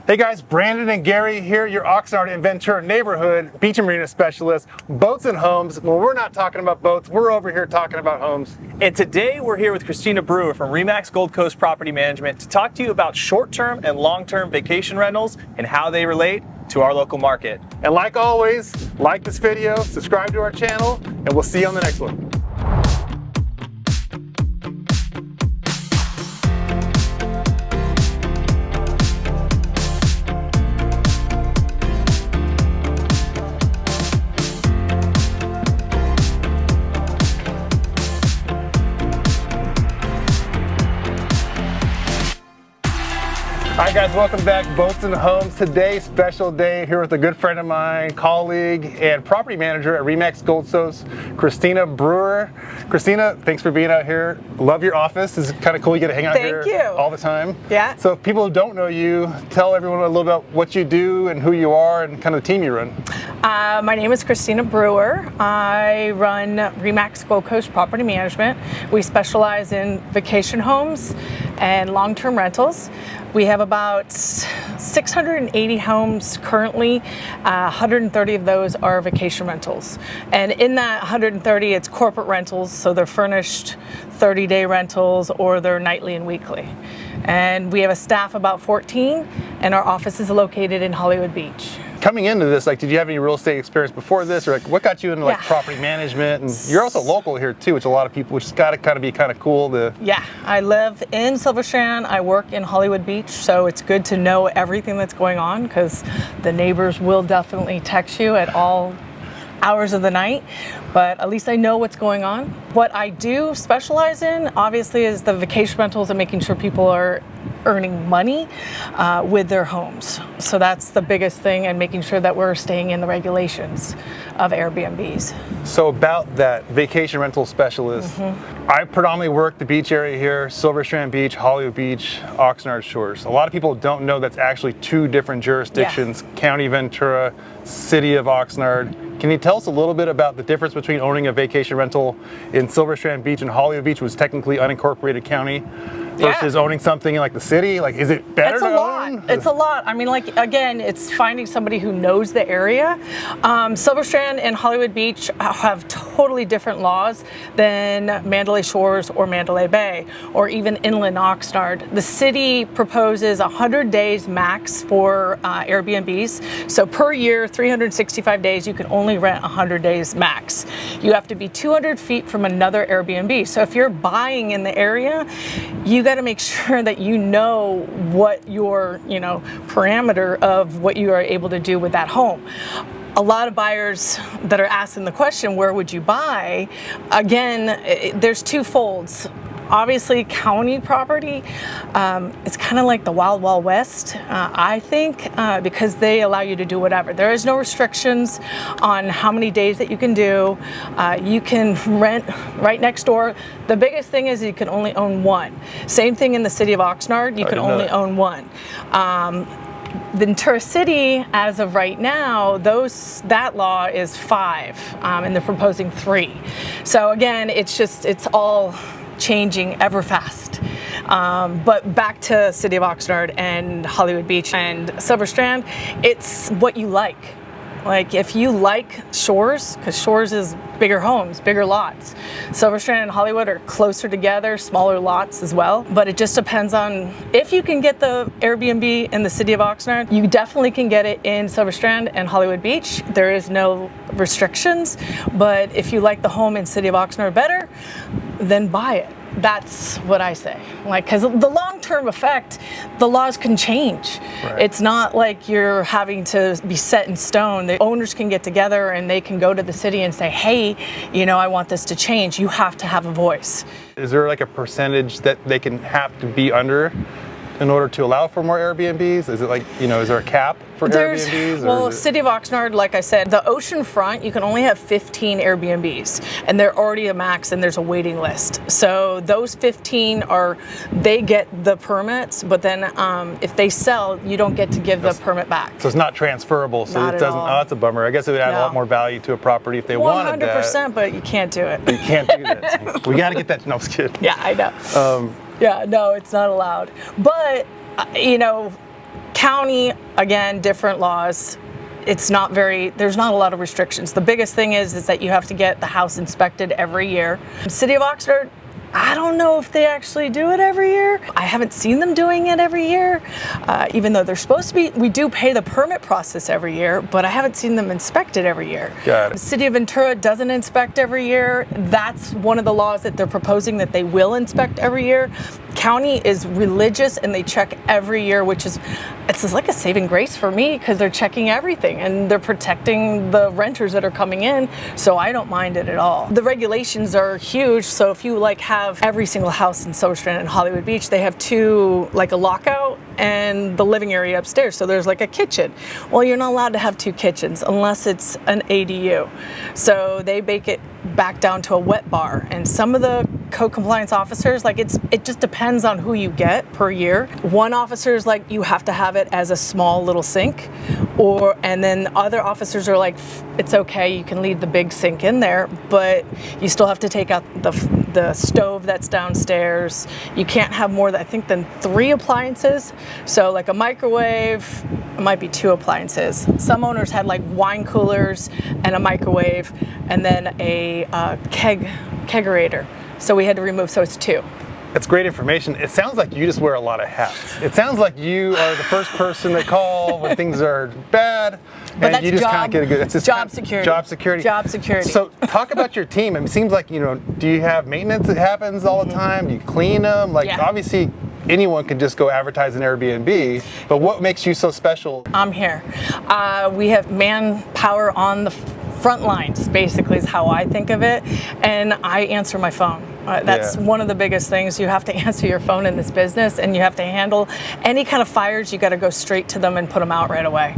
Hey guys, Brandon and Gary here, your Oxnard and Ventura neighborhood beach and marina specialists, Boats N Homez. Well, we're not talking about boats, we're over here talking about homes. And today we're here with Kristina Brewer from RE/MAX Gold Coast Property Management to talk to you about short-term and long-term vacation rentals and how they relate to our local market. And like always, like this video, subscribe to our channel, and we'll see you on the next one. All right guys, welcome back, Boats N Homez. Today, special day here with a good friend of mine, colleague, and property manager at RE/MAX Gold Coast, Kristina Brewer. Kristina, thanks for being out here. Love your office. It's kind of cool. You get to hang out here all the time. Yeah. So if people who don't know you, tell everyone a little about what you do and who you are and kind of the team you run. My name is Kristina Brewer. I run RE/MAX Gold Coast Property Management. We specialize in vacation homes and long-term rentals. We have about 680 homes currently. 130 of those are vacation rentals. And in that 130, it's corporate rentals, so they're furnished 30-day rentals or they're nightly and weekly. And we have a staff of about 14, and our office is located in Hollywood Beach. Coming into this, like, did you have any real estate experience before this, or like, what got you into like property management? And you're also local here too, which a lot of people, which has got to kind of be kind of cool to. Yeah, I live in Silver Strand. I work in Hollywood Beach, so it's good to know everything that's going on because the neighbors will definitely text you at all hours of the night, but at least I know what's going on. What I do specialize in, obviously, is the vacation rentals and making sure people are earning money with their homes. So that's the biggest thing, and making sure that we're staying in the regulations of Airbnbs. So about that vacation rental specialist, I predominantly work the beach area here, Silver Strand Beach, Hollywood Beach, Oxnard Shores. A lot of people don't know that's actually two different jurisdictions, County Ventura, City of Oxnard. Can you tell us a little bit about the difference between owning a vacation rental in Silver Strand Beach and Hollywood Beach, which is technically unincorporated county, versus owning something in like the city? Like, is it better to own? It's a lot. I mean, like, again, it's finding somebody who knows the area. Silver Strand and Hollywood Beach have totally different laws than Mandalay Shores or Mandalay Bay, or even inland Oxnard. The city proposes 100 days max for Airbnbs. So per year, 365 days, you can only rent 100 days max. You have to be 200 feet from another Airbnb. So if you're buying in the area, you got to make sure that you know what your, parameter of what you are able to do with that home. A lot of buyers that are asking the question, where would you buy? Again, there's two folds. Obviously, county property, it's kind of like the Wild Wild West, I think, because they allow you to do whatever. There is no restrictions on how many days that you can do. You can rent right next door. The biggest thing is you can only own one. Same thing in the City of Oxnard, you can only own one. Ventura City, as of right now, that law is 5, and they're proposing 3. So again, it's all changing ever fast. But back to City of Oxnard and Hollywood Beach and Silver Strand, it's what you like. Like, if you like Shores, because Shores is bigger homes, bigger lots. Silver Strand and Hollywood are closer together, smaller lots as well. But it just depends on if you can get the Airbnb in the City of Oxnard. You definitely can get it in Silver Strand and Hollywood Beach. There is no restrictions. But if you like the home in City of Oxnard better, then buy it. That's what I say. Like, because the long-term effect, the laws can change. Right. It's not like you're having to be set in stone. The owners can get together and they can go to the city and say, hey, I want this to change. You have to have a voice. Is there like a percentage that they can have to be under in order to allow for more Airbnbs? Is it like, is there a cap for Airbnbs? Well, City of Oxnard, like I said, the Oceanfront, you can only have 15 Airbnbs, and they're already a max, and there's a waiting list. So those 15 they get the permits, but then if they sell, you don't get to give the permit back. So it's not transferable, so it doesn't, that's a bummer. I guess it would add a lot more value to a property if they wanted that. 100%, but you can't do it. You can't do that. We got to get that, no, I'm just kidding. Yeah, I know. Yeah, no, it's not allowed. But, County, again, different laws. It's not there's not a lot of restrictions. The biggest thing is that you have to get the house inspected every year. City of Oxnard, I don't know if they actually do it every year. I haven't seen them doing it every year, even though they're supposed to be. We do pay the permit process every year, but I haven't seen them inspect it every year. Got it. City of Ventura doesn't inspect every year. That's one of the laws that they're proposing that they will inspect every year. County is religious and they check every year, which is, it's like a saving grace for me because they're checking everything and they're protecting the renters that are coming in, so I don't mind it at all. The regulations are huge, so if you like have every single house in Silver Strand and Hollywood Beach, they have two, like a lockout and the living area upstairs, so there's like a kitchen. Well, you're not allowed to have two kitchens unless it's an ADU. So they bake it back down to a wet bar, and some of the code compliance officers, like it just depends on who you get per year. One officer is like, you have to have it as a small little sink, and then other officers are like, it's okay, you can leave the big sink in there, but you still have to take out the stove that's downstairs. You can't have more than, I think, than 3 appliances. So like a microwave, it might be 2 appliances. Some owners had like wine coolers and a microwave and then a kegerator. So we had to remove, so it's 2. That's great information. It sounds like you just wear a lot of hats. It sounds like you are the first person they call when things are bad, but and you just kind of get a good. It's just job security. Job security. Job security. So talk about your team. It seems like, do you have maintenance that happens all the time? Do you clean them? Like, Yeah. obviously anyone can just go advertise an Airbnb, but what makes you so special? I'm here. We have manpower on the front lines, basically, is how I think of it, and I answer my phone. That's one of the biggest things. You have to answer your phone in this business, and you have to handle any kind of fires. You got to go straight to them and put them out right away.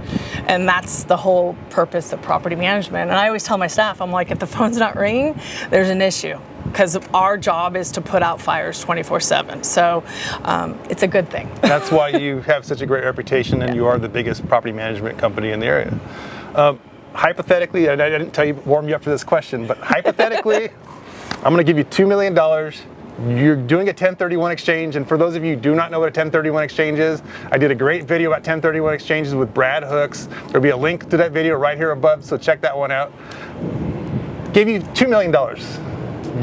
And that's the whole purpose of property management. And I always tell my staff, I'm like, if the phone's not ringing, there's an issue, because our job is to put out fires 24/7. So it's a good thing. That's why you have such a great reputation, and you are the biggest property management company in the area. Hypothetically, and I didn't warm you up for this question, but hypothetically, I'm going to give you $2 million. You're doing a 1031 exchange, and for those of you who do not know what a 1031 exchange is, I did a great video about 1031 exchanges with Brad Hooks. There'll be a link to that video right here above, so check that one out. Give you $2 million.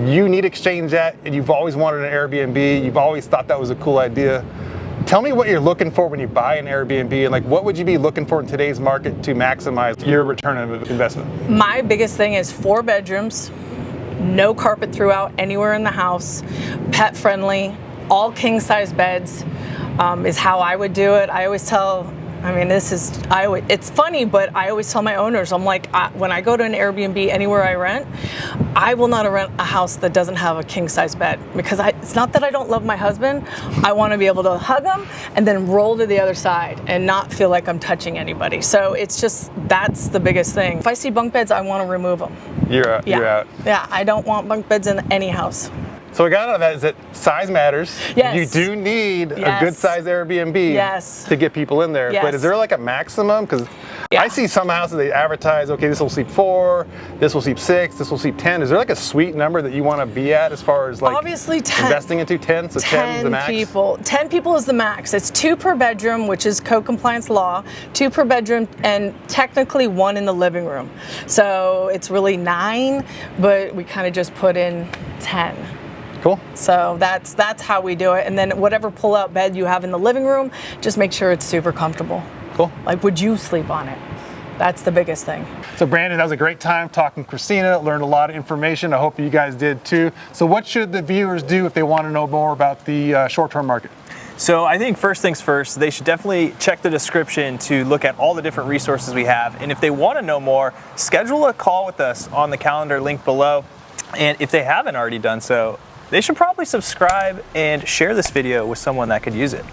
You need to exchange that, and you've always wanted an Airbnb. You've always thought that was a cool idea. Tell me what you're looking for when you buy an Airbnb, and like what would you be looking for in today's market to maximize your return on investment? My biggest thing is 4 bedrooms, no carpet throughout anywhere in the house, pet friendly, all king size beds is how I would do it. I always tell, it's funny, but I always tell my owners, I'm like, when I go to an Airbnb anywhere I rent, I will not rent a house that doesn't have a king size bed, because it's not that I don't love my husband. I want to be able to hug him and then roll to the other side and not feel like I'm touching anybody. So it's just, that's the biggest thing. If I see bunk beds, I want to remove them. You're out. Yeah. You're out. Yeah, I don't want bunk beds in any house. So what I got out of that is that size matters. Yes. You do need a good size Airbnb to get people in there. Yes. But is there like a maximum? Because I see some houses, they advertise, okay, this will sleep 4, this will sleep 6, this will sleep 10. Is there like a sweet number that you want to be at as far as like obviously 10, investing into 10? So 10 is the max? 10 people is the max. It's 2 per bedroom, which is code compliance law, 2 per bedroom, and technically 1 in the living room. So it's really 9, but we kind of just put in 10. Cool. So that's how we do it. And then whatever pull-out bed you have in the living room, just make sure it's super comfortable. Cool. Like, would you sleep on it? That's the biggest thing. So Brandon, that was a great time talking to Kristina. Learned a lot of information. I hope you guys did too. So what should the viewers do if they want to know more about the short-term market? So I think first things first, they should definitely check the description to look at all the different resources we have. And if they want to know more, schedule a call with us on the calendar link below. And if they haven't already done so, they should probably subscribe and share this video with someone that could use it.